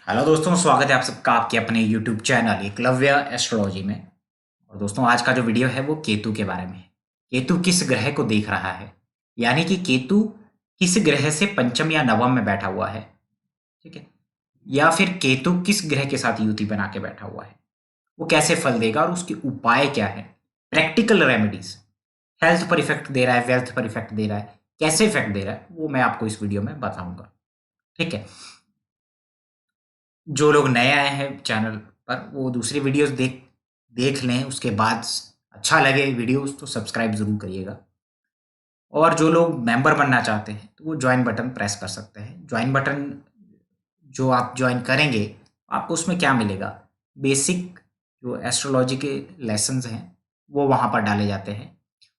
Hello दोस्तों, स्वागत है आप सबका आपके अपने यूट्यूब चैनल एकलव्य एस्ट्रोलॉजी में। और दोस्तों, आज का जो वीडियो है वो केतु के बारे में है। केतु किस ग्रह को देख रहा है, यानी कि केतु किस ग्रह से पंचम या नवम में बैठा हुआ है। ठीक है, या फिर केतु किस ग्रह के साथ युति बना के बैठा हुआ है, वो कैसे फल देगा और उसके उपाय क्या है। प्रैक्टिकल रेमेडीज, हेल्थ पर इफेक्ट दे रहा है, वेल्थ पर इफेक्ट दे रहा है, कैसे इफेक्ट दे रहा है, वो मैं आपको इस वीडियो में बताऊंगा। ठीक है, जो लोग नए आए हैं चैनल पर वो दूसरी वीडियोस देख देख लें, उसके बाद अच्छा लगे वीडियोस तो सब्सक्राइब ज़रूर करिएगा। और जो लोग मेंबर बनना चाहते हैं तो वो ज्वाइन बटन प्रेस कर सकते हैं। ज्वाइन बटन जो आप ज्वाइन करेंगे, आपको उसमें क्या मिलेगा, बेसिक जो एस्ट्रोलॉजी के लेसन्स हैं वो वहाँ पर डाले जाते हैं।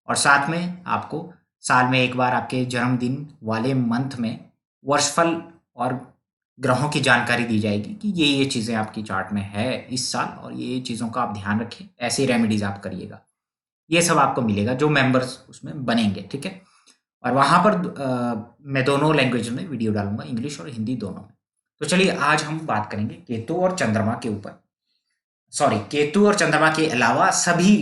और साथ में आपको साल में एक बार आपके जन्मदिन वाले मंथ में वर्षफल और ग्रहों की जानकारी दी जाएगी कि ये चीज़ें आपकी चार्ट में है इस साल, और ये चीज़ों का आप ध्यान रखें, ऐसी रेमेडीज आप करिएगा। ये सब आपको मिलेगा जो मेंबर्स उसमें बनेंगे। ठीक है, और वहाँ पर मैं दोनों लैंग्वेज में वीडियो डालूंगा, इंग्लिश और हिंदी दोनों में। तो चलिए आज हम बात करेंगे केतु और चंद्रमा के ऊपर। सॉरी, केतु और चंद्रमा के अलावा सभी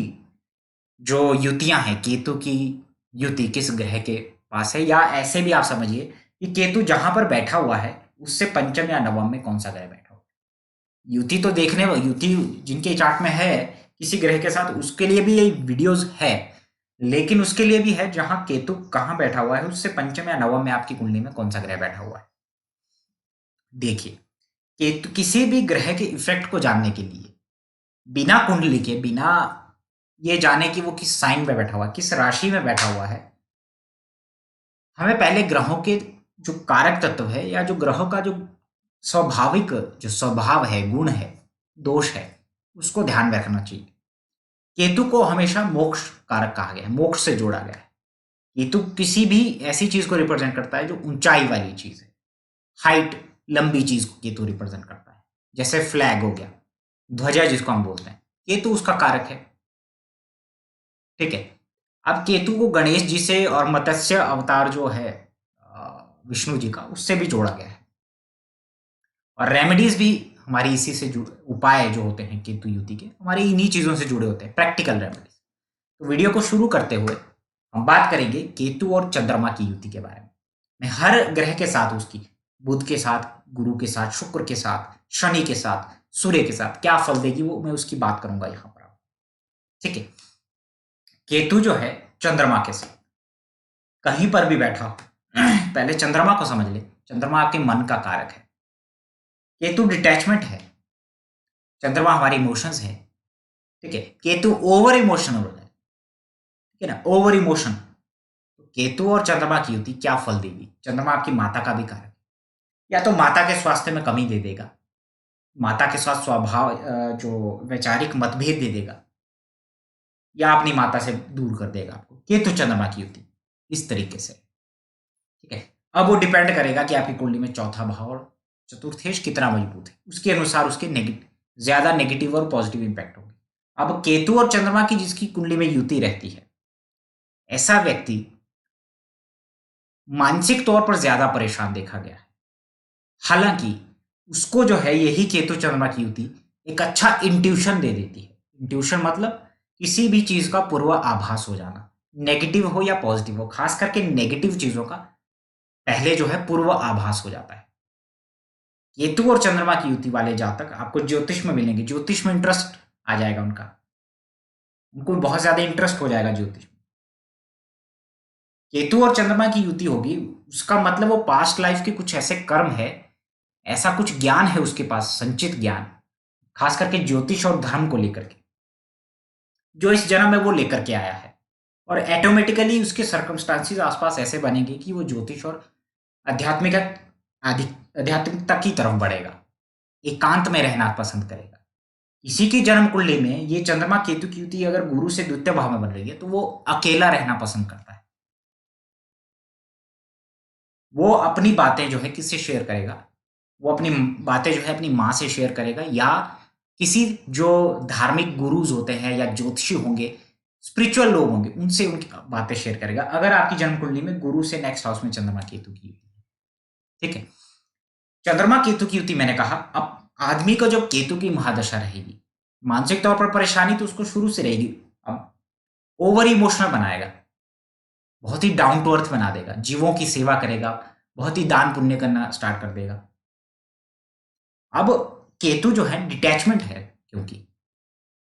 जो युतियां हैं, केतु की युति किस ग्रह के पास है, या ऐसे भी आप समझिए कि केतु जहां पर बैठा हुआ है उससे पंचम या नवम में कौन सा ग्रह बैठा हुआ है। युति जिनके चार्ट में है किसी ग्रह के साथ, उसके लिए भी ये वीडियोस है। लेकिन उसके लिए भी है जहां केतु कहाँ बैठा हुआ है, उससे पंचम या नवम में आपकी कुंडली में कौन सा ग्रह बैठा हुआ है। देखिए, केतु किसी भी ग्रह के इफेक्ट को जानने के लिए बिना कुंडली के, बिना ये जाने कि वो किस साइन में बैठा हुआ है, किस राशि में बैठा हुआ है, हमें पहले ग्रहों के जो कारक तत्व है या जो ग्रहों का जो स्वाभाविक जो स्वभाव है, गुण है, दोष है, उसको ध्यान में रखना चाहिए। केतु को हमेशा मोक्ष कारक कहा गया है, मोक्ष से जोड़ा गया है। केतु किसी भी ऐसी चीज को रिप्रेजेंट करता है जो ऊंचाई वाली चीज है, हाइट, लंबी चीज को केतु रिप्रेजेंट करता है। जैसे फ्लैग हो गया, ध्वजा जिसको हम बोलते हैं, केतु उसका कारक है। ठीक है, अब केतु को गणेश जी से और मत्स्य अवतार जो है विष्णु जी का, उससे भी जोड़ा गया है। और रेमेडीज भी हमारी इसी से उपाय जो होते हैं केतु युति के, हमारी इन्हीं चीजों से जुड़े होते हैं, प्रैक्टिकल रेमेडीज। तो वीडियो को शुरू करते हुए हम बात करेंगे केतु और चंद्रमा की युति के बारे में। मैं हर ग्रह के साथ उसकी, बुध के साथ, गुरु के साथ, शुक्र के साथ, शनि के साथ, सूर्य के साथ क्या फल देगी वो मैं उसकी बात करूंगा यहां पर। ठीक है, केतु जो है चंद्रमा के साथ कहीं पर भी बैठा हो, पहले चंद्रमा को समझ ले। चंद्रमा आपके मन का कारक है, केतु डिटैचमेंट है, चंद्रमा हमारे इमोशंस है। ठीक है, केतु ओवर इमोशनल हो जाए, ठीक है ना, ओवर इमोशन। तो केतु और चंद्रमा की युति क्या फल देगी। चंद्रमा आपकी माता का भी कारक है, या तो माता के स्वास्थ्य में कमी दे देगा, माता के साथ स्वभाव जो वैचारिक मतभेद दे देगा, या अपनी माता से दूर कर देगा आपको। केतु चंद्रमा की युति इस तरीके से। ठीक है, अब वो डिपेंड करेगा कि आपकी कुंडली में चौथा भाव और चतुर्थेश कितना मजबूत है, उसके अनुसार उसके ज्यादा नेगेटिव और पॉजिटिव इंपैक्ट होंगे। अब केतु और चंद्रमा की जिसकी कुंडली में युति रहती है, ऐसा व्यक्ति मानसिक तौर पर ज्यादा परेशान देखा गया है। हालांकि उसको जो है यही केतु चंद्रमा की युति एक अच्छा इंट्यूशन दे देती है। इंट्यूशन मतलब किसी भी चीज का पूर्व आभास हो जाना, नेगेटिव हो या पॉजिटिव हो, खास करके नेगेटिव चीजों का पहले जो है पूर्व आभास हो जाता है। केतु और चंद्रमा की युति वाले जातक आपको ज्योतिष में मिलेंगे, ज्योतिष में इंटरेस्ट आ जाएगा उनका, उनको बहुत ज्यादा इंटरेस्ट हो जाएगा ज्योतिष में। केतु और चंद्रमा की युति होगी, उसका मतलब वो पास्ट लाइफ के कुछ ऐसे कर्म है, ऐसा कुछ ज्ञान है उसके पास, संचित ज्ञान, खास करके ज्योतिष और धर्म को लेकर के, जो इस जन्म में वो लेकर के आया है। और ऑटोमेटिकली उसके सर्कमस्टांसिस आसपास ऐसे बनेंगे कि वो ज्योतिष और आध्यात्मिक आध्यात्मिकता की तरफ बढ़ेगा, एकांत में रहना पसंद करेगा। इसी की जन्म कुंडली में ये चंद्रमा केतु की युति अगर गुरु से द्वितीय भाव में बन रही है तो वो अकेला रहना पसंद करता है। वो अपनी बातें जो है किससे शेयर करेगा, वो अपनी बातें जो है अपनी माँ से शेयर करेगा, या किसी जो धार्मिक गुरुज होते हैं या ज्योतिषी होंगे, स्पिरिचुअल लोग होंगे, उनसे उनकी बातें शेयर करेगा, अगर आपकी जन्म कुंडली में गुरु से नेक्स्ट हाउस में चंद्रमा केतु की युति है। ठीक है, चंद्रमा केतु की युति मैंने कहा, अब आदमी को जब केतु की महादशा रहेगी, मानसिक तौर पर परेशानी तो उसको शुरू से रहेगी। अब ओवर इमोशनल बनाएगा, बहुत ही डाउन टू अर्थ बना देगा, जीवों की सेवा करेगा, बहुत ही दान पुण्य करना स्टार्ट कर देगा। अब केतु जो है डिटैचमेंट है, क्योंकि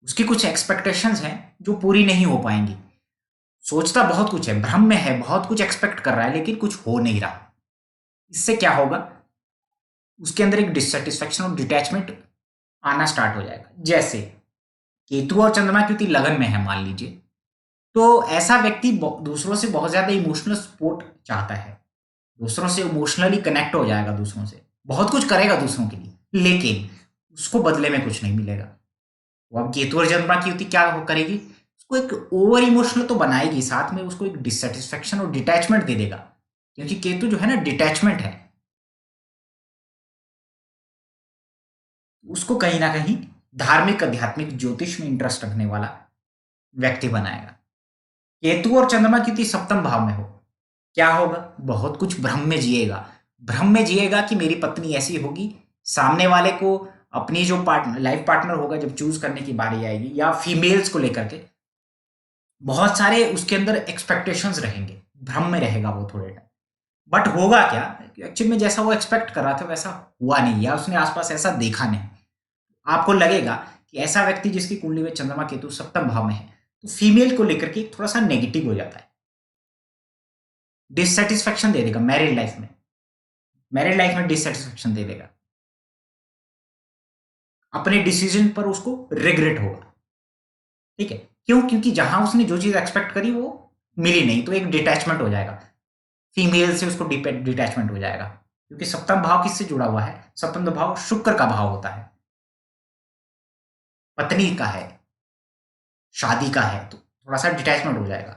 उसकी कुछ एक्सपेक्टेशंस हैं जो पूरी नहीं हो पाएंगी। सोचता बहुत कुछ है, भ्रम में है, बहुत कुछ एक्सपेक्ट कर रहा है, लेकिन कुछ हो नहीं रहा। इससे क्या होगा, उसके अंदर एक डिससेटिस्फेक्शन और डिटैचमेंट आना स्टार्ट हो जाएगा। जैसे केतु और चंद्रमा की युति लगन में है मान लीजिए, तो ऐसा व्यक्ति दूसरों से बहुत ज्यादा इमोशनल सपोर्ट चाहता है, दूसरों से इमोशनली कनेक्ट हो जाएगा, दूसरों से बहुत कुछ करेगा दूसरों के लिए, लेकिन उसको बदले में कुछ नहीं मिलेगा। तो अब केतु और चंद्रमा की युति क्या करेगी, उसको एक ओवर इमोशनल तो बनाएगी, साथ में उसको एक डिससेटिस्फेक्शन और डिटैचमेंट दे देगा, क्योंकि केतु जो है ना डिटैचमेंट है, उसको कहीं ना कहीं धार्मिक आध्यात्मिक ज्योतिष में इंटरेस्ट रखने वाला व्यक्ति बनाएगा। केतु और चंद्रमा की युति सप्तम भाव में हो, क्या होगा, बहुत कुछ भ्रम में जिएगा, भ्रम में जिएगा कि मेरी पत्नी ऐसी होगी। सामने वाले को अपनी जो पार्टनर लाइफ पार्टनर होगा, जब चूज करने की बारी आएगी, या फीमेल्स को लेकर के बहुत सारे उसके अंदर एक्सपेक्टेशंस रहेंगे, भ्रम में रहेगा वो थोड़े टाइम। बट होगा क्या, एक्चुअली में जैसा वो एक्सपेक्ट कर रहा था वैसा हुआ नहीं, या उसने आसपास ऐसा देखा नहीं। आपको लगेगा कि ऐसा व्यक्ति जिसकी कुंडली में चंद्रमा केतु सप्तम भाव में है, तो फीमेल को लेकर के थोड़ा सा नेगेटिव हो जाता है, डिससेटिस्फेक्शन दे देगा मैरिड लाइफ में डिससेटिस्फेक्शन दे देगा, अपने डिसीजन पर उसको रिग्रेट होगा। ठीक है, क्यों, क्योंकि जहां उसने जो चीज एक्सपेक्ट करी वो मिली नहीं, तो एक डिटैचमेंट हो जाएगा, फीमेल से उसको डिटैचमेंट हो जाएगा, क्योंकि सप्तम भाव किससे जुड़ा हुआ है, सप्तम भाव शुक्र का भाव होता है, पत्नी का है, शादी का है, तो थोड़ा सा डिटैचमेंट हो जाएगा।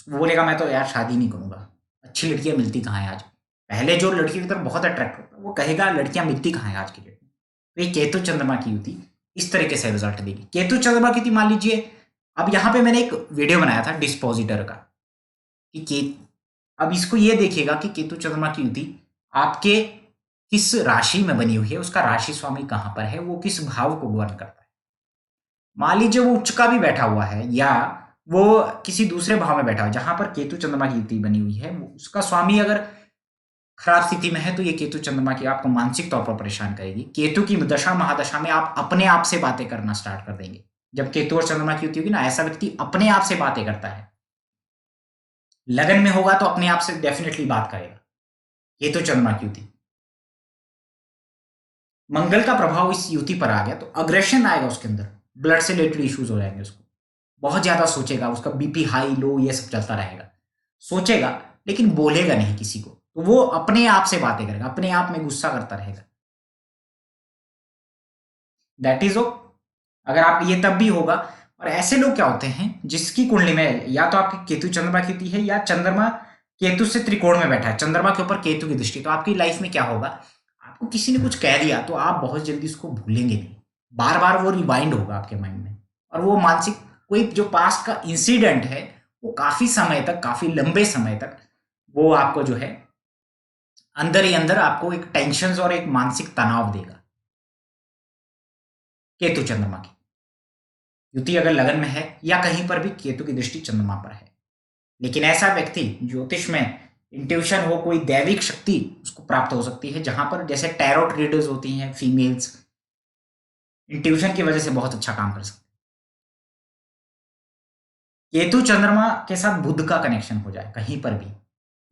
वो बोलेगा मैं तो यार शादी नहीं करूंगा, अच्छी लड़कियां मिलती कहाँ है आज, पहले जो लड़की की तरफ बहुत अट्रैक्ट होता है वो कहेगा लड़कियां मिलती कहाँ है आज की डेट में। तो ये केतु चंद्रमा की युति इस तरीके से रिजल्ट देगी। केतु चंद्रमा की युति मान लीजिए, अब यहाँ पे मैंने एक वीडियो बनाया था डिस्पोजिटर का, कि अब इसको ये देखिएगा कि केतु चंद्रमा की युति आपके किस राशि में बनी हुई है, उसका राशि स्वामी कहाँ पर है, वो किस भाव को गवर्न करता है। मान लीजिए वो उच्च का भी बैठा हुआ है, या वो किसी दूसरे भाव में बैठा हुआ है जहां पर केतु चंद्रमा की युति बनी हुई है, उसका स्वामी अगर खराब स्थिति में है, तो ये केतु चंद्रमा की आपको मानसिक तौर पर परेशान करेगी। केतु की दशा महादशा में आप अपने आप से बातें करना स्टार्ट कर देंगे। जब केतु और चंद्रमा की युति होगी ना, ऐसा व्यक्ति अपने आप से बातें करता है, लगन में होगा तो अपने आप से डेफिनेटली बात करेगा। केतु चंद्रमा की युति, मंगल का प्रभाव इस युति पर आ गया तो अग्रेशन आएगा उसके अंदर, ब्लड से रिलेटेड इश्यूज हो जाएंगे, उसको बहुत ज्यादा सोचेगा, उसका बीपी हाई लो ये सब चलता रहेगा, सोचेगा लेकिन बोलेगा नहीं किसी को, तो वो अपने आप से बातें करेगा, अपने आप में गुस्सा करता रहेगा। दैट इज ओ, अगर आप ये तब भी होगा। और ऐसे लोग क्या होते हैं जिसकी कुंडली में या तो आपकी केतु चंद्रमा की युति है, या चंद्रमा केतु से त्रिकोण में बैठा है, चंद्रमा के ऊपर केतु की दृष्टि, तो आपकी लाइफ में क्या होगा, आपको किसी ने कुछ कह दिया तो आप बहुत जल्दी उसको भूलेंगे नहीं, बार बार वो रिवाइंड होगा आपके माइंड में, और वो मानसिक कोई जो पास्ट का इंसिडेंट है वो काफी समय तक, काफी लंबे समय तक वो आपको जो है अंदर ही अंदर आपको एक टेंशन और एक मानसिक तनाव देगा। केतु चंद्रमा की युति अगर लगन में है या कहीं पर भी केतु की दृष्टि चंद्रमा पर है, लेकिन ऐसा व्यक्ति ज्योतिष में इंट्यूशन हो, कोई दैविक शक्ति उसको प्राप्त हो सकती है, जहां पर जैसे टैरोट रीडर्स होती हैं फीमेल्स, इंट्यूशन की वजह से बहुत अच्छा काम कर सकते हैं। केतु चंद्रमा के साथ बुध का कनेक्शन हो जाए कहीं पर भी,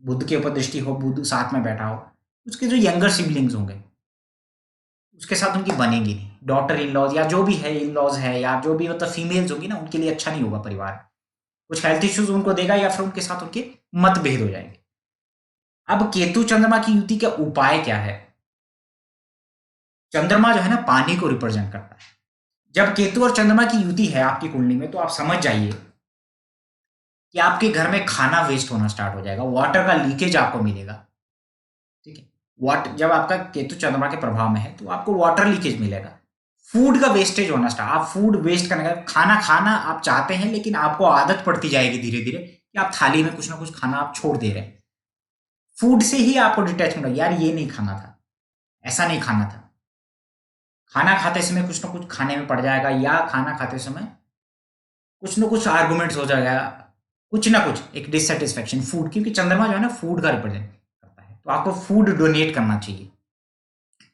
बुध के ऊपर दृष्टि हो, बुध साथ में बैठा हो, उसके जो यंगर सिबलिंग्स होंगे उसके साथ उनकी बनेगी नहीं, डॉटर इन लॉज या जो भी है, इन लॉज है या जो भी मतलब फीमेल्स होगी ना, उनके लिए अच्छा नहीं होगा परिवार, कुछ हेल्थ इश्यूज उनको देगा, या फिर उनके साथ उनके मतभेद हो जाएंगे। अब केतु चंद्रमा की युति का उपाय क्या है, चंद्रमा जो है ना पानी को रिप्रेजेंट करता है, जब केतु और चंद्रमा की युति है आपकी कुंडली में, तो आप समझ जाइए कि आपके घर में खाना वेस्ट होना स्टार्ट हो जाएगा, वाटर का लीकेज आपको मिलेगा। ठीक है, वाटर जब आपका केतु चंद्रमा के प्रभाव में है तो आपको वाटर लीकेज मिलेगा, फूड का वेस्टेज होना स्टार्ट, आप फूड वेस्ट करने का, खाना खाना आप चाहते हैं लेकिन आपको आदत पड़ती जाएगी धीरे धीरे कि आप थाली में कुछ ना कुछ खाना आप छोड़ दे रहे हैं, फूड से ही आपको डिटैचमेंट हो, यार ये नहीं खाना था, ऐसा नहीं खाना था। खाना खाते समय कुछ ना कुछ खाने में पड़ जाएगा, या खाना खाते समय कुछ ना कुछ आर्गुमेंट्स हो जाएगा, कुछ ना कुछ एक डिससेटिस्फेक्शन फूड, क्योंकि चंद्रमा जो है ना फूड का रिप्रेजेंट करता है, तो आपको फूड डोनेट करना चाहिए।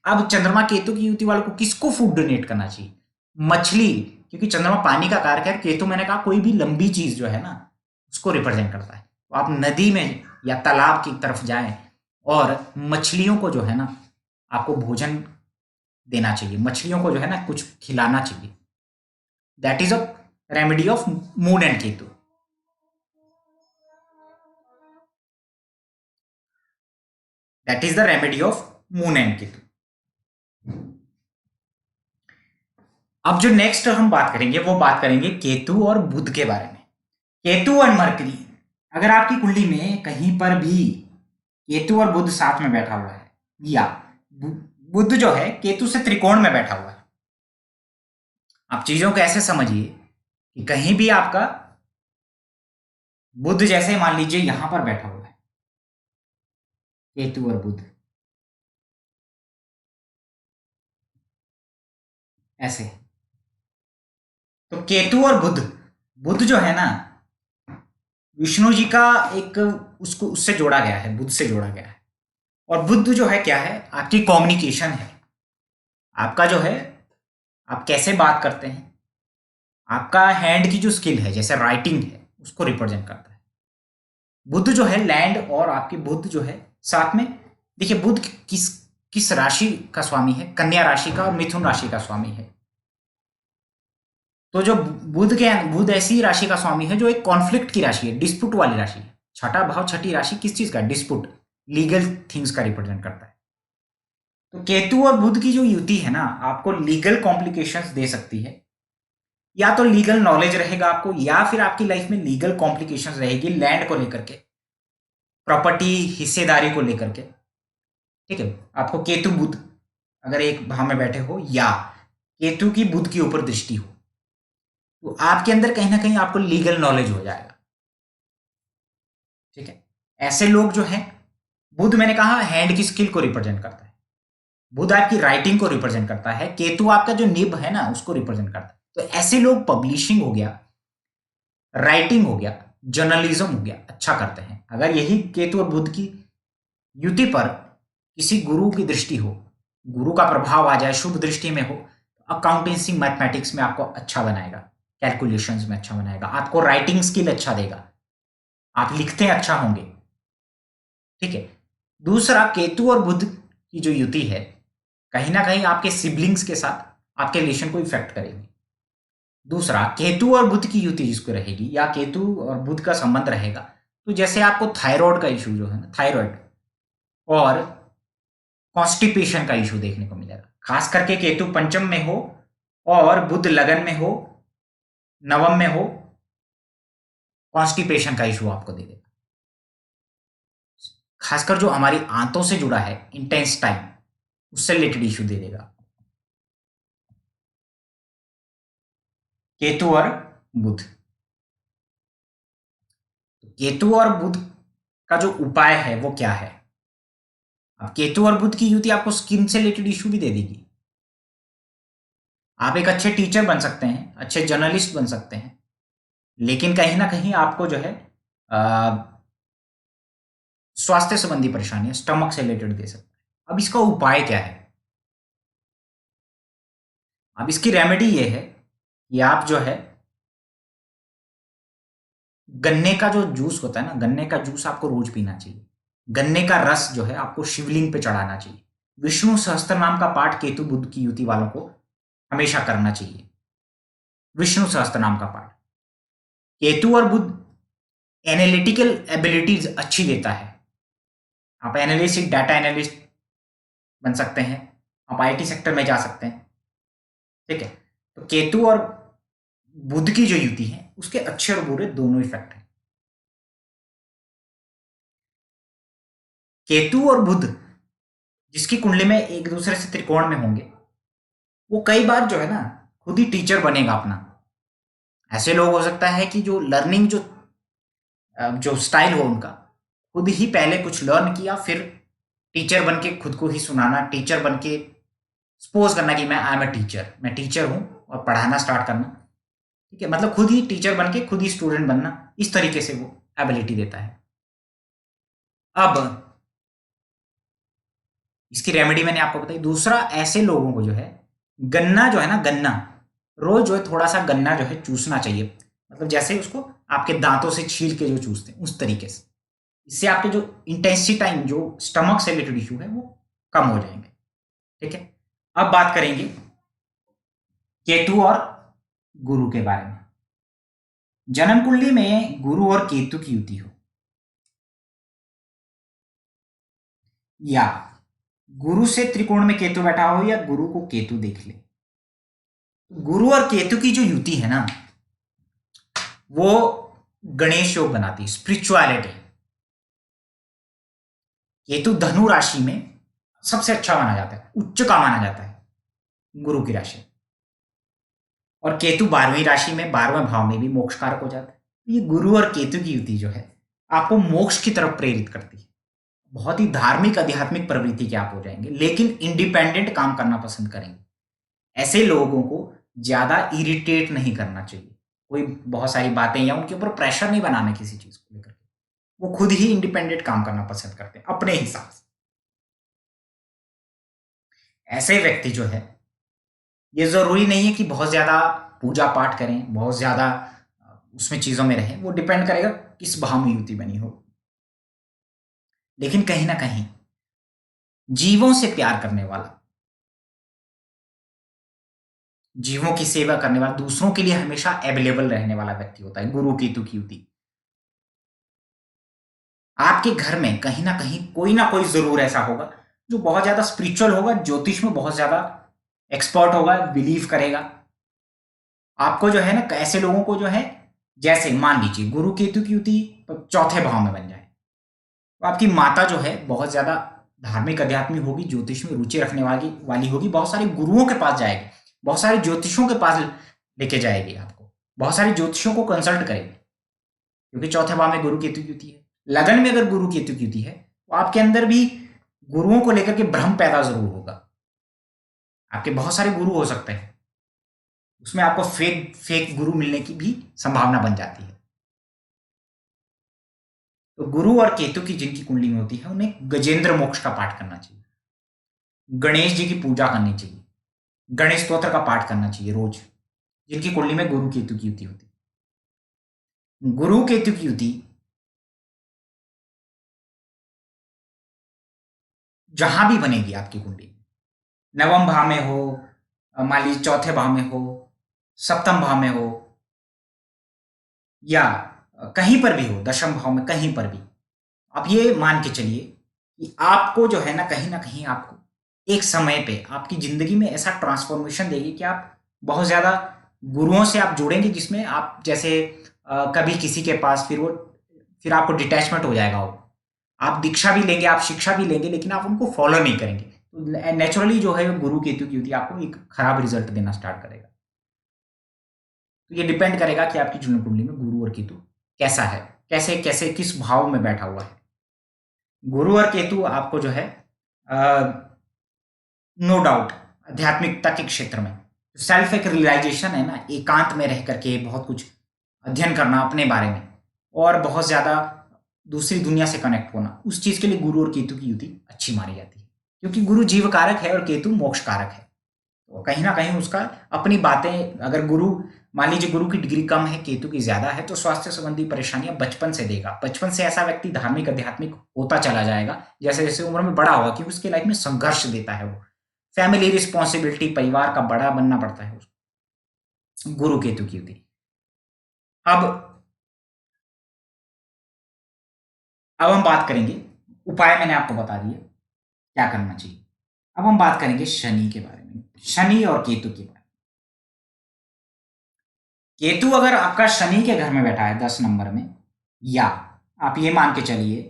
अब चंद्रमा केतु की युति वालों को किसको फूड डोनेट करना चाहिए? मछली, क्योंकि चंद्रमा पानी का कारक है, केतु मैंने कहा कोई भी लंबी चीज जो है ना उसको रिप्रेजेंट करता है। तो आप नदी में या तालाब की तरफ जाएं और मछलियों को जो है ना आपको भोजन देना चाहिए, मछलियों को जो है ना कुछ खिलाना चाहिए। That is a remedy of moon and Ketu. That is the remedy of moon and Ketu. अब जो नेक्स्ट हम बात करेंगे वो बात करेंगे केतु और बुध के बारे में। केतु और मरकरी, अगर आपकी कुंडली में कहीं पर भी केतु और बुध साथ में बैठा हुआ है, या बुध जो है केतु से त्रिकोण में बैठा हुआ है, आप चीजों को ऐसे समझिए कि कहीं भी आपका बुध जैसे मान लीजिए यहां पर बैठा हुआ है केतु और बुध, ऐसे, तो केतु और बुध, बुध जो है ना विष्णु जी का एक, उसको उससे जोड़ा गया है, बुध से जोड़ा गया है। और बुध जो है क्या है, आपकी कम्युनिकेशन है, आपका जो है आप कैसे बात करते हैं, आपका हैंड की जो स्किल है जैसे राइटिंग है उसको रिप्रेजेंट करता है। बुध जो है लैंड, और आपकी बुध जो है साथ में, देखिए बुध किस किस राशि का स्वामी है, कन्या राशि का और मिथुन राशि का स्वामी है। तो जो बुध ऐसी राशि का स्वामी है जो एक कॉन्फ्लिक्ट की राशि है, डिस्प्यूट वाली राशि है। छठा भाव छठी राशि किस चीज का, डिस्प्यूट, लीगल थिंग्स का रिप्रेजेंट करता है। तो केतु और बुध की जो युति है ना आपको लीगल कॉम्प्लिकेशंस दे सकती है, या तो लीगल नॉलेज रहेगा आपको, या फिर आपकी लाइफ में लीगल कॉम्प्लिकेशंस रहेगी लैंड को लेकर के, प्रॉपर्टी हिस्सेदारी को लेकर के। ठीक है, आपको केतु बुध अगर एक भाव में बैठे हो, या केतु की बुध के ऊपर दृष्टि हो, तो आपके अंदर कहीं ना कहीं आपको लीगल नॉलेज हो जाएगा। ठीक है, ऐसे लोग जो हैं, बुध मैंने कहा हैंड की स्किल को रिप्रेजेंट करता है, बुध आपकी राइटिंग को रिप्रेजेंट करता है, केतु आपका जो निब है ना उसको रिप्रेजेंट करता है। तो ऐसे लोग पब्लिशिंग हो गया, राइटिंग हो गया, जर्नलिज्म हो गया, अच्छा करते हैं। अगर यही केतु और बुध की युति पर किसी गुरु की दृष्टि हो, गुरु का प्रभाव आ जाए, शुभ दृष्टि में हो, तो अकाउंटेंसी मैथमेटिक्स में आपको अच्छा बनाएगा, कैलकुलेशंस में अच्छा बनाएगा, आपको राइटिंग स्किल अच्छा देगा, आप लिखते अच्छा होंगे। ठीक है, दूसरा केतु और बुध की जो युति है कहीं ना कहीं आपके सिबलिंग्स के साथ आपके रिलेशन को इफेक्ट करेगी। दूसरा, केतु और बुध की युति जिसको रहेगी, या केतु और बुध का संबंध रहेगा, तो जैसे आपको थायराइड का इशू जो है ना, थायराइड और कॉन्स्टिपेशन का इशू देखने को मिलेगा, खास करके केतु पंचम में हो और बुध लगन में हो, नवम में हो, कॉन्स्टिपेशन का इशू आपको दे देगा। खासकर जो हमारी आंतों से जुड़ा है, इंटेंस टाइम, उससे रिलेटेड इशू दे देगा केतु और बुध। केतु और बुध का जो उपाय है वो क्या है? अब केतु और बुध की युति आपको स्किन से रिलेटेड इशू भी दे देगी। आप एक अच्छे टीचर बन सकते हैं, अच्छे जर्नलिस्ट बन सकते हैं, लेकिन कहीं ना कहीं आपको जो है स्वास्थ्य संबंधी परेशानियां, स्टमक से रिलेटेड दे सकता है। अब इसका उपाय क्या है? अब इसकी रेमेडी ये है कि आप जो है गन्ने का जो जूस होता है ना, गन्ने का जूस आपको रोज पीना चाहिए। गन्ने का रस जो है आपको शिवलिंग पे चढ़ाना चाहिए। विष्णु सहस्त्र नाम का पाठ केतु बुध की युति वालों को हमेशा करना चाहिए, विष्णु सहस्त्र नाम का पाठ। केतु और बुध एनालिटिकल एबिलिटीज अच्छी देता है, आप एनालिस्ट, डाटा एनालिस्ट बन सकते हैं, आप आईटी सेक्टर में जा सकते हैं। ठीक है, तो केतु और बुध की जो युति है उसके अच्छे और बुरे दोनों इफेक्ट हैं। केतु और बुध जिसकी कुंडली में एक दूसरे से त्रिकोण में होंगे, वो कई बार जो है ना खुद ही टीचर बनेगा अपना। ऐसे लोग हो सकता है कि जो लर्निंग जो स्टाइल हो उनका, खुद ही पहले कुछ लर्न किया, फिर टीचर बन के खुद को ही सुनाना, टीचर बन के सपोज करना कि आई एम अ टीचर, मैं टीचर हूं, और पढ़ाना स्टार्ट करना। ठीक है, मतलब खुद ही टीचर बन के खुद ही स्टूडेंट बनना, इस तरीके से वो एबिलिटी देता है। अब इसकी रेमेडी मैंने आपको बताई। दूसरा, ऐसे लोगों को जो है गन्ना जो है ना, गन्ना रोज जो है थोड़ा सा गन्ना जो है चूसना चाहिए, मतलब जैसे उसको आपके दांतों से छील के जो चूसते हैं उस तरीके से। इससे आपके जो इंटेंसिटाइन, जो स्टमक से रिलेटेड इशू है, वो कम हो जाएंगे। ठीक है, अब बात करेंगे केतु और गुरु के बारे में। जन्म कुंडली में गुरु और केतु की युति हो, या गुरु से त्रिकोण में केतु बैठा हो, या गुरु को केतु देख ले, गुरु और केतु की जो युति है ना, वो गणेश योग बनाती है, स्पिरिचुअलिटी। केतु धनु राशि में सबसे अच्छा माना जाता है, उच्च का माना जाता है गुरु की राशि, और केतु 12वीं राशि में 12वें भाव में भी मोक्ष कारक हो जाता है। ये गुरु और केतु की युति जो है आपको मोक्ष की तरफ प्रेरित करती है। बहुत ही धार्मिक आध्यात्मिक प्रवृत्ति के आप हो जाएंगे, लेकिन इंडिपेंडेंट काम करना पसंद करेंगे। ऐसे लोगों को ज्यादा इरिटेट नहीं करना चाहिए, कोई बहुत सारी बातें या उनके ऊपर प्रेशर नहीं बनाना किसी चीज को लेकर के। वो खुद ही इंडिपेंडेंट काम करना पसंद करते हैं अपने हिसाब से। ऐसे व्यक्ति जो है, ये जरूरी नहीं है कि बहुत ज्यादा पूजा पाठ करें, बहुत ज्यादा उसमें चीजों में रहें, वो डिपेंड करेगा किस भाव में युति बनी हो। लेकिन कहीं ना कहीं जीवों से प्यार करने वाला, जीवों की सेवा करने वाला, दूसरों के लिए हमेशा अवेलेबल रहने वाला व्यक्ति होता है गुरु केतु की युति। आपके घर में कहीं ना कोई जरूर ऐसा होगा जो बहुत ज्यादा स्पिरिचुअल होगा, ज्योतिष में बहुत ज्यादा एक्सपर्ट होगा, बिलीव करेगा। आपको जो है ना, ऐसे लोगों को जो है, जैसे मान लीजिए गुरु केतु की युति चौथे भाव में बन जाए, तो आपकी माता जो है बहुत ज्यादा धार्मिक अध्यात्मिक होगी, ज्योतिष में रुचि रखने वाली होगी, बहुत सारे गुरुओं के पास जाएगी, बहुत सारे ज्योतिषों के पास लेके जाएगी आपको, बहुत सारे ज्योतिषों को कंसल्ट करेगी, क्योंकि चौथे भाव में गुरु केतु की युति है। लगन में अगर गुरु केतु की युति है, तो आपके अंदर भी गुरुओं को लेकर के भ्रम पैदा जरूर होगा। आपके बहुत सारे गुरु हो सकते हैं, उसमें आपको फेक फेक गुरु मिलने की भी संभावना बन जाती है। तो गुरु और केतु की जिनकी कुंडली में होती है, उन्हें गजेंद्र मोक्ष का पाठ करना चाहिए, गणेश जी की पूजा करनी चाहिए, गणेश स्तोत्र का पाठ करना चाहिए रोज, जिनकी कुंडली में गुरु केतु की युति होती है। गुरु केतु की युति जहां भी बनेगी आपकी कुंडली में, नवम भाव में हो, मान लीजिए चौथे भाव में हो, सप्तम भाव में हो, या कहीं पर भी हो, दशम भाव में कहीं पर भी, आप ये मान के चलिए कि आपको जो है ना कहीं आपको एक समय पे आपकी जिंदगी में ऐसा ट्रांसफॉर्मेशन देगी कि आप बहुत ज्यादा गुरुओं से आप जुड़ेंगे, जिसमें आप जैसे कभी किसी के पास, फिर आपको डिटैचमेंट हो जाएगा। वो आप दीक्षा भी लेंगे, आप शिक्षा भी लेंगे, लेकिन आप उनको फॉलो नहीं करेंगे, तो नेचुरली जो है गुरु केतु की युति आपको एक खराब रिजल्ट देना स्टार्ट करेगा। तो ये डिपेंड करेगा कि आपकी जन्म कुंडली में गुरु और केतु कैसा है, कैसे कैसे किस भाव में बैठा हुआ है। गुरु और केतु आपको जो है नो डाउट आध्यात्मिकता के क्षेत्र में सेल्फ एक रियलाइजेशन है ना, एकांत में रह करके बहुत कुछ अध्ययन करना अपने बारे में, और बहुत ज्यादा दूसरी दुनिया से कनेक्ट होना, उस चीज के लिए गुरु और केतु की युति अच्छी मानी जाती है, क्योंकि गुरु जीव कारक है और केतु मोक्ष कारक है। तो कहीं ना कहीं उसका अपनी बातें, अगर गुरु मान लीजिए गुरु की डिग्री कम है, केतु की ज्यादा है, तो स्वास्थ्य संबंधी परेशानियां बचपन से देगा। बचपन से ऐसा व्यक्ति धार्मिक आध्यात्मिक होता चला जाएगा, जैसे जैसे उम्र में बड़ा होगा, क्योंकि उसके लाइफ में संघर्ष देता है वो, फैमिली रिस्पॉन्सिबिलिटी, परिवार का बड़ा बनना पड़ता है उसको, गुरु केतु की युति। अब हम बात करेंगे, उपाय मैंने आपको बता दिए क्या करना चाहिए। अब हम बात करेंगे शनि के बारे में, शनि और केतु के बारे में। केतु अगर आपका शनि के घर में बैठा है 10 नंबर में, या आप ये मान के चलिए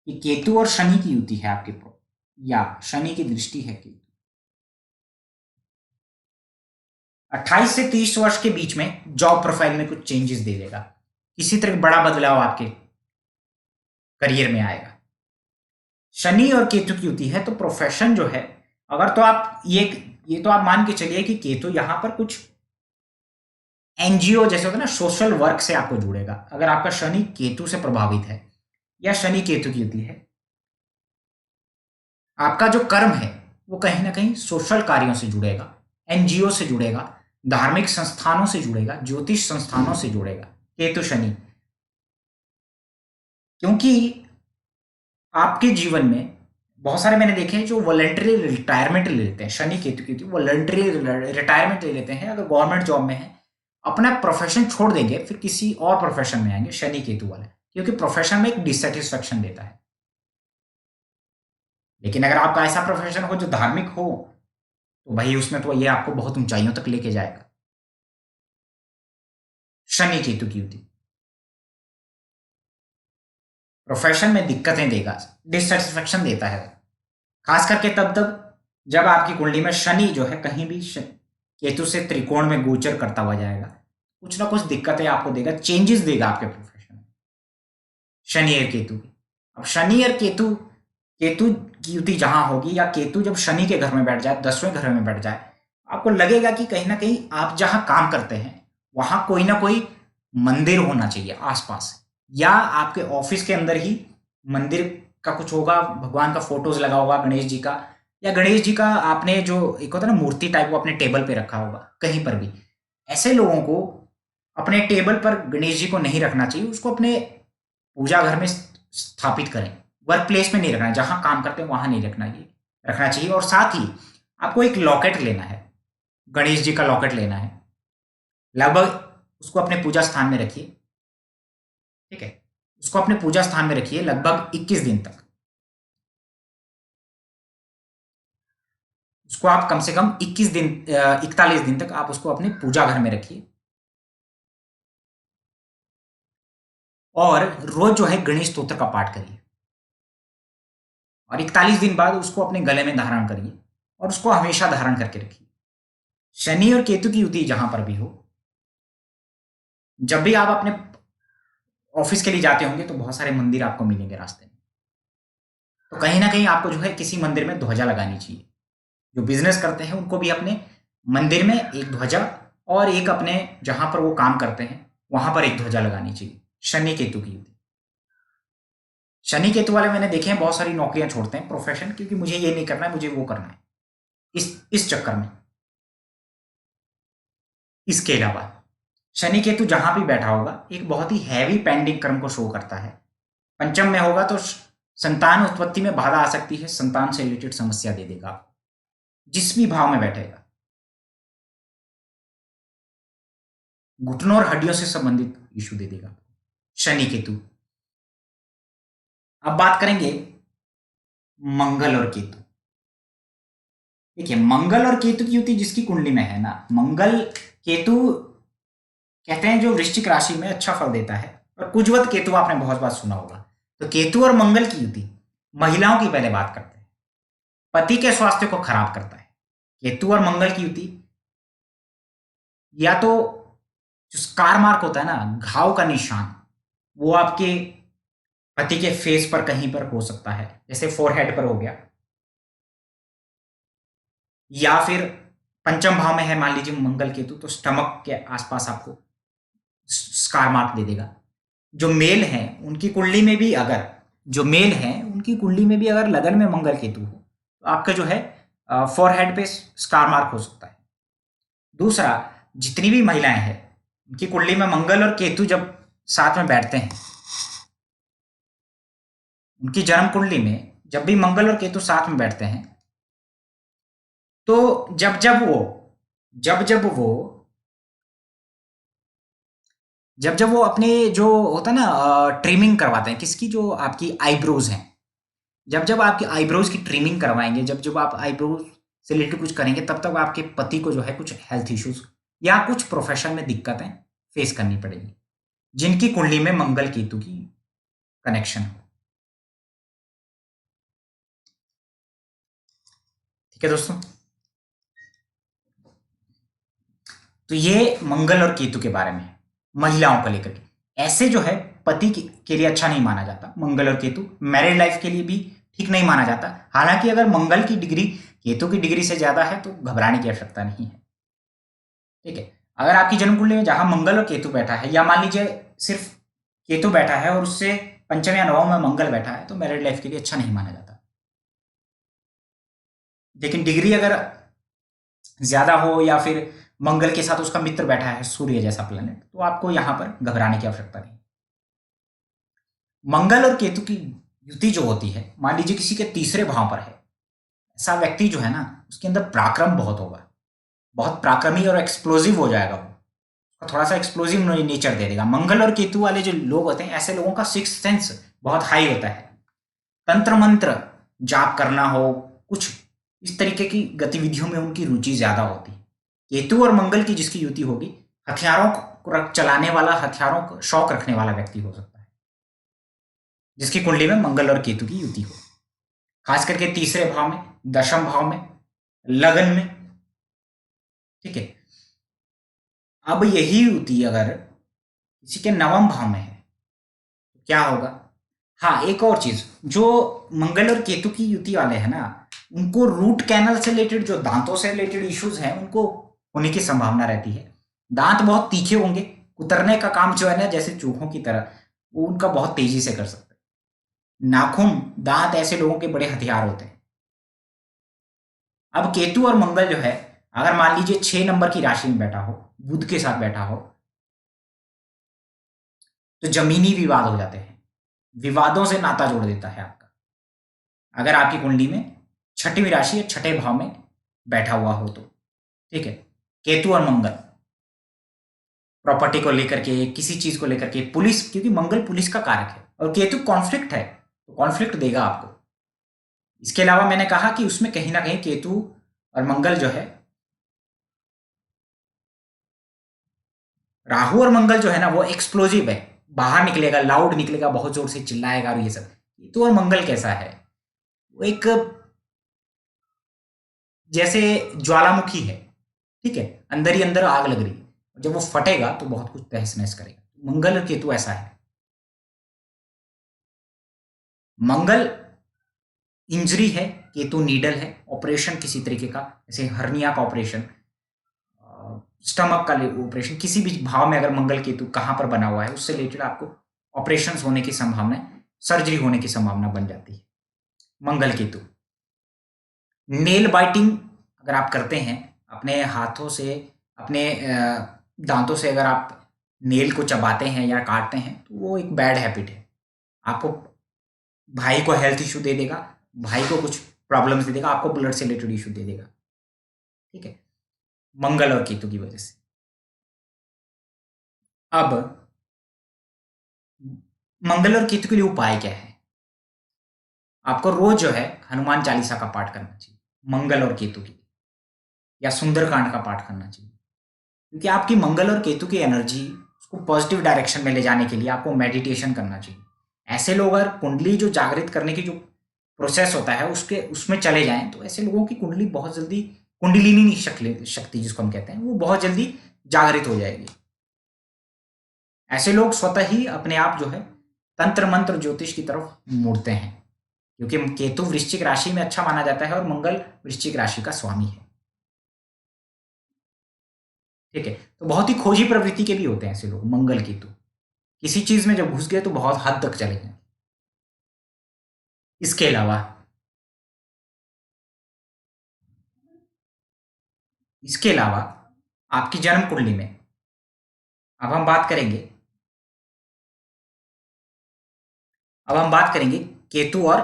कि केतु और शनि की युति है आपके ऊपर, या शनि की दृष्टि है केतु, 28 से 30 वर्ष के बीच में जॉब प्रोफाइल में कुछ चेंजेस दे देगा, किसी तरह बड़ा बदलाव आपके करियर में आएगा। शनि और केतु की युति है तो प्रोफेशन जो है, अगर तो आप ये तो आप मान के चलिए कि केतु यहां पर कुछ एनजीओ जैसे होता है ना, सोशल वर्क से आपको जुड़ेगा। अगर आपका शनि केतु से प्रभावित है या शनि केतु की युति है, आपका जो कर्म है वो कहीं ना कहीं सोशल कार्यों से जुड़ेगा, एनजीओ से जुड़ेगा, धार्मिक संस्थानों से जुड़ेगा, ज्योतिष संस्थानों से जुड़ेगा केतु शनि। क्योंकि आपके जीवन में बहुत सारे मैंने देखे हैं जो वॉलंटरी रिटायरमेंट ले लेते हैं, शनि केतु की वॉलंटरी रिटायरमेंट ले लेते हैं। अगर गवर्नमेंट जॉब में है, अपना प्रोफेशन छोड़ देंगे, फिर किसी और प्रोफेशन में आएंगे, शनि केतु वाले, क्योंकि प्रोफेशन में एक डिससेटिस्फेक्शन देता है। लेकिन अगर आपका ऐसा प्रोफेशन हो जो धार्मिक हो, तो भाई उसमें तो ये आपको बहुत ऊंचाइयों तक लेके जाएगा। शनि केतु की युति प्रोफेशन में दिक्कतें देगा, डिससेटिस्फेक्शन देता है, खास करके तब जब आपकी कुंडली में शनि जो है कहीं भी केतु से त्रिकोण में गोचर करता हुआ जाएगा, कुछ ना कुछ दिक्कतें आपको देगा, चेंजेस देगा आपके प्रोफेशन में, शनि और केतु की। अब शनि और केतु केतु की युति जहां होगी, या केतु जब शनि के घर में बैठ जाए, 10वें घर में बैठ जाए, आपको लगेगा कि कहीं ना कहीं आप जहां काम करते हैं वहां कोई ना कोई मंदिर होना चाहिए आसपास, या आपके ऑफिस के अंदर ही मंदिर का कुछ होगा, भगवान का फोटोज लगा होगा, गणेश जी का, या गणेश जी का आपने जो एक होता है ना मूर्ति टाइप, वो अपने टेबल पे रखा होगा कहीं पर भी। ऐसे लोगों को अपने टेबल पर गणेश जी को नहीं रखना चाहिए, उसको अपने पूजा घर में स्थापित करें, वर्क प्लेस में नहीं रखना है, जहां काम करते हैं वहां नहीं रखना चाहिए। और साथ ही आपको एक लॉकेट लेना है, गणेश जी का लॉकेट लेना है, लगभग उसको अपने पूजा स्थान में रखिए, ठीक है, उसको अपने पूजा स्थान में रखिए लगभग 21 दिन तक। उसको आप कम से कम 41 दिन तक आप उसको अपने पूजा घर में रखिए, और रोज जो है गणेश स्तोत्र का पाठ करिए, और 41 दिन बाद उसको अपने गले में धारण करिए, और उसको हमेशा धारण करके रखिए। शनि और केतु की युति जहां पर भी हो, जब भी आप अपने ऑफिस के लिए जाते होंगे तो बहुत सारे मंदिर आपको मिलेंगे रास्ते में, तो कहीं ना कहीं आपको जो है किसी मंदिर में ध्वजा लगानी चाहिए। जो बिजनेस करते हैं उनको भी अपने मंदिर में एक ध्वजा, और एक अपने जहां पर वो काम करते हैं वहां पर एक ध्वजा लगानी चाहिए। शनि केतु की युति, शनि केतु वाले मैंने देखे हैं बहुत सारी नौकरियां छोड़ते हैं प्रोफेशन, क्योंकि मुझे ये नहीं करना है, मुझे वो करना है, इस चक्कर में। इसके अलावा शनि केतु जहां भी बैठा होगा एक बहुत ही हैवी पेंडिंग कर्म को शो करता है। पंचम में होगा तो संतान उत्पत्ति में बाधा आ सकती है, संतान से रिलेटेड समस्या दे देगा जिस भी भाव में बैठेगा। घुटनों और हड्डियों से संबंधित इशू दे देगा शनि केतु। अब बात करेंगे मंगल और केतु। देखिए, मंगल और केतु की युति जिसकी कुंडली में है ना, मंगल केतु कहते हैं जो वृश्चिक राशि में अच्छा फल देता है, और कुजवत केतु आपने बहुत बार सुना होगा। तो केतु और मंगल की युति महिलाओं की पहले बात करते हैं, पति के स्वास्थ्य को खराब करता है। केतु और मंगल की युति, या तो जो स्कार मार्क होता है ना, घाव का निशान, वो आपके पति के फेस पर कहीं पर हो सकता है, जैसे फोरहेड पर हो गया, या फिर पंचम भाव में है मान लीजिए मंगल केतु, तो स्टमक के आसपास आपको स्कार मार्क दे देगा। जो मेल हैं उनकी कुंडली में भी अगर लगन में मंगल केतु हो तो आपका जो है फोरहेड पे स्कार मार्क हो सकता है। दूसरा, जितनी भी महिलाएं हैं उनकी कुंडली में मंगल और केतु जब साथ में बैठते हैं, उनकी जन्म कुंडली में जब भी मंगल और केतु साथ में बैठते हैं, तो जब जब वो अपने जो होता है ना ट्रिमिंग करवाते हैं, किसकी, जो आपकी आईब्रोज हैं, जब आपकी आईब्रोज की ट्रिमिंग करवाएंगे, जब आप आईब्रोज से रिलेटेड कुछ करेंगे, तब तक आपके पति को जो है कुछ हेल्थ इश्यूज या कुछ प्रोफेशन में दिक्कतें फेस करनी पड़ेगी, जिनकी कुंडली में मंगल केतु की कनेक्शन हो। ठीक है दोस्तों, तो ये मंगल और केतु के बारे में महिलाओं को लेकर के। ऐसे जो है पति के लिए अच्छा नहीं माना जाता मंगल और केतु, मैरिड लाइफ के लिए भी ठीक नहीं माना जाता। हालांकि अगर मंगल की डिग्री केतु की डिग्री से ज्यादा है तो घबराने की आवश्यकता नहीं है। ठीक है, अगर आपकी जन्म कुंडली में जहां मंगल और केतु बैठा है, या मान लीजिए सिर्फ केतु बैठा है और उससे पंचम या नवम में मंगल बैठा है, तो मैरिड लाइफ के लिए अच्छा नहीं माना जाता। लेकिन डिग्री अगर ज्यादा हो या फिर मंगल के साथ उसका मित्र बैठा है सूर्य जैसा प्लेनेट, तो आपको यहां पर घबराने की आवश्यकता नहीं। मंगल और केतु की युति जो होती है, मान लीजिए किसी के तीसरे भाव पर है, ऐसा व्यक्ति जो है ना, उसके अंदर पराक्रम बहुत होगा, बहुत पराक्रमी और एक्सप्लोजिव हो जाएगा वो, थोड़ा सा एक्सप्लोजिव नेचर दे देगा। मंगल और केतु वाले जो लोग होते हैं, ऐसे लोगों का सिक्स्थ सेंस बहुत हाई होता है। तंत्र मंत्र जाप करना हो, कुछ इस तरीके की गतिविधियों में उनकी रुचि ज्यादा होती है। केतु और मंगल की जिसकी युति होगी, हथियारों को चलाने वाला, हथियारों का शौक रखने वाला व्यक्ति हो सकता है, जिसकी कुंडली में मंगल और केतु की युति हो, खास करके तीसरे भाव में, दशम भाव में, लगन में। ठीक है, अब यही युति अगर किसी के नवम भाव में है तो क्या होगा? हाँ, एक और चीज, जो मंगल और केतु की युति वाले हैं ना, उनको रूट कैनल से रिलेटेड, जो दांतों से रिलेटेड इश्यूज हैं, उनको होने की संभावना रहती है। दांत बहुत तीखे होंगे, कुतरने का काम जो है ना, जैसे चूहों की तरह, वो उनका बहुत तेजी से कर सकते हैं। नाखून, दांत ऐसे लोगों के बड़े हथियार होते हैं। अब केतु और मंगल जो है, अगर मान लीजिए 6 नंबर की राशि में बैठा हो, बुध के साथ बैठा हो, तो जमीनी विवाद हो जाते हैं, विवादों से नाता जोड़ देता है आपका। अगर आपकी कुंडली में छठवीं राशि या छठे भाव में बैठा हुआ हो तो। ठीक है, केतु और मंगल प्रॉपर्टी को लेकर के, किसी चीज को लेकर के, पुलिस, क्योंकि मंगल पुलिस का कारक है और केतु कॉन्फ्लिक्ट है, तो कॉन्फ्लिक्ट देगा आपको। इसके अलावा मैंने कहा कि उसमें कहीं ना कहीं केतु और मंगल जो है, राहु और मंगल जो है ना, वो एक्सप्लोजिव है, बाहर निकलेगा, लाउड निकलेगा, बहुत जोर से चिल्लाएगा और ये सब। केतु और मंगल कैसा है, वो एक जैसे ज्वालामुखी है। ठीक है, अंदर ही अंदर आग लग रही है, जब वो फटेगा तो बहुत कुछ तहस नहस करेगा। मंगल और केतु ऐसा है। मंगल इंजरी है, केतु नीडल है, ऑपरेशन किसी तरीके का, जैसे हर्निया का ऑपरेशन, स्टमक का ऑपरेशन, किसी भी भाव में अगर मंगल केतु कहां पर बना हुआ है, उससे रिलेटेड आपको ऑपरेशन होने की संभावना, सर्जरी होने की संभावना बन जाती है। मंगल केतु, नेल बाइटिंग अगर आप करते हैं अपने हाथों से, अपने दांतों से अगर आप नेल को चबाते हैं या काटते हैं, तो वो एक बैड हैबिट है। आपको, भाई को हेल्थ इश्यू दे देगा, भाई को कुछ प्रॉब्लम्स दे देगा, आपको ब्लड से रिलेटेड इश्यू दे देगा। ठीक है, मंगल और केतु की वजह से। अब मंगल और केतु के लिए उपाय क्या है? आपको रोज जो है हनुमान चालीसा का पाठ करना चाहिए मंगल और केतु की, या सुंदरकांड का पाठ करना चाहिए, क्योंकि आपकी मंगल और केतु की एनर्जी, उसको पॉजिटिव डायरेक्शन में ले जाने के लिए आपको मेडिटेशन करना चाहिए। ऐसे लोग अगर कुंडली जो जागृत करने की जो प्रोसेस होता है उसके उसमें चले जाएं, तो ऐसे लोगों की कुंडली बहुत जल्दी, कुंडलिनी शक्ति जिसको हम कहते हैं, वो बहुत जल्दी जागृत हो जाएगी। ऐसे लोग स्वतः ही अपने आप जो है तंत्र मंत्र ज्योतिष की तरफ मुड़ते हैं, क्योंकि केतु वृश्चिक राशि में अच्छा माना जाता है और मंगल वृश्चिक राशि का स्वामी है। ठीक है, तो बहुत ही खोजी प्रवृत्ति के भी होते हैं ऐसे लोग, मंगल केतु। किसी चीज में जब घुस गए तो बहुत हद तक चले गए। इसके अलावा, इसके अलावा आपकी जन्म कुंडली में, अब हम बात करेंगे, अब हम बात करेंगे केतु और,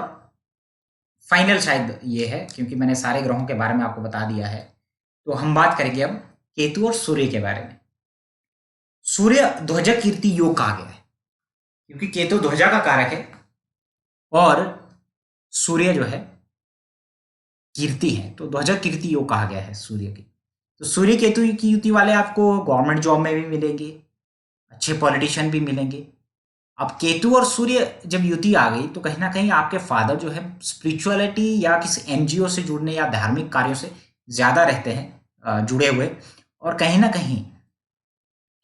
फाइनल शायद ये है क्योंकि मैंने सारे ग्रहों के बारे में आपको बता दिया है, तो हम बात करेंगे अब केतु और सूर्य के बारे में। सूर्य ध्वजा कीर्ति योग कहा गया है, क्योंकि केतु ध्वजा का कारक है और सूर्य जो है कीर्ति है, तो ध्वजा कीर्ति योग कहा गया है सूर्य की। तो सूर्य केतु की युति वाले आपको गवर्नमेंट जॉब में भी मिलेंगे, अच्छे पॉलिटिशियन भी मिलेंगे। अब केतु और सूर्य जब युति आ गई तो कहीं ना कहीं आपके फादर जो है स्पिरिचुअलिटी या किसी एनजीओ से जुड़ने या धार्मिक कार्यों से ज्यादा रहते हैं जुड़े हुए, और कहीं ना कहीं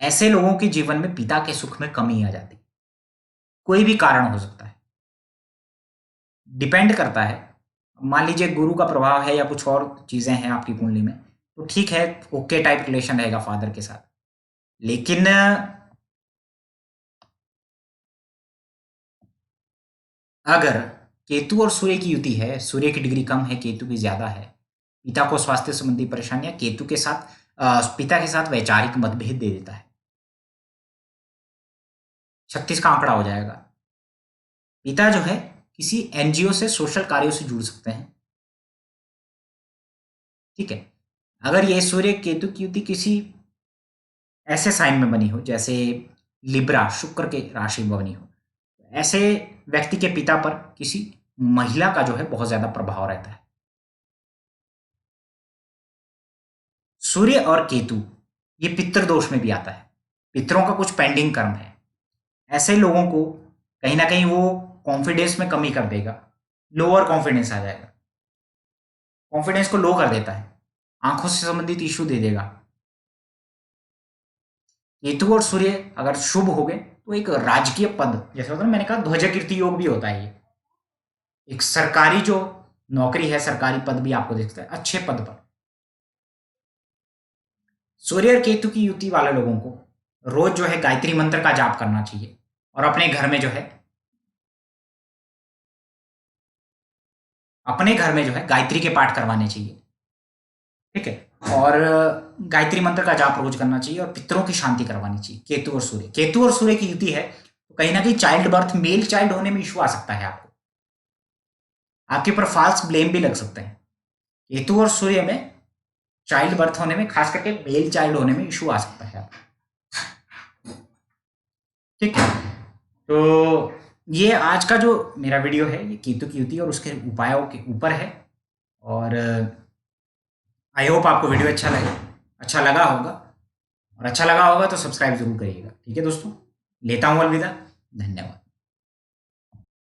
ऐसे लोगों के जीवन में पिता के सुख में कमी आ जाती, कोई भी कारण हो सकता है। डिपेंड करता है। मान लीजिए गुरु का प्रभाव है या कुछ और चीज़ें हैं आपकी कुंडली में, तो ठीक है, ओके टाइप रिलेशन रहेगा फादर के साथ। लेकिन अगर केतु और सूर्य की युति है, सूर्य की डिग्री कम है, केतु की ज़्यादा है, पिता को स्वास्थ्य संबंधी परेशानियां, केतु के साथ पिता के साथ वैचारिक मतभेद दे देता है, 36 का आंकड़ा हो जाएगा। पिता जो है किसी एनजीओ से, सोशल कार्यों से जुड़ सकते हैं, ठीक है। अगर ये सूर्य केतु की युति किसी ऐसे साइन में बनी हो जैसे लिब्रा, शुक्र के राशि में बनी हो, ऐसे व्यक्ति के पिता पर किसी महिला का जो है बहुत ज्यादा प्रभाव रहता है। सूर्य और केतु ये पितृदोष में भी आता है, पितरों का कुछ पेंडिंग कर्म है, ऐसे लोगों को कहीं ना कहीं वो कॉन्फिडेंस में कमी कर देगा, लोअर कॉन्फिडेंस आ जाएगा, कॉन्फिडेंस को लो कर देता है, आंखों से संबंधित इशू दे देगा। केतु और सूर्य अगर शुभ हो गए तो एक राजकीय पद, जैसे होता है ना, मैंने कहा ध्वज कीर्ति योग भी होता है, ये एक सरकारी जो नौकरी है, सरकारी पद भी आपको दिखता है अच्छे पद पर। सूर्य और केतु की युति वाले लोगों को रोज जो है गायत्री मंत्र का जाप करना चाहिए, और अपने घर में जो है गायत्री के पाठ करवाने चाहिए, ठीक है। और गायत्री मंत्र का जाप रोज करना चाहिए, और पितरों की शांति करवानी चाहिए। केतु और सूर्य की युति है तो कहीं ना कहीं चाइल्ड बर्थ, मेल चाइल्ड होने में इशू आ सकता है, आपको आपके ऊपर फॉल्स ब्लेम भी लग सकते हैं। केतु और सूर्य में चाइल्ड बर्थ होने में, खास करके मेल चाइल्ड होने में इशू आ सकता है आपको, ठीक है। तो ये आज का जो मेरा वीडियो है, ये केतु की युति और उसके उपायों के ऊपर है। और आई होप आपको वीडियो अच्छा लगा होगा, और अच्छा लगा होगा तो सब्सक्राइब जरूर करिएगा, ठीक है दोस्तों। लेता हूँ अलविदा, धन्यवाद।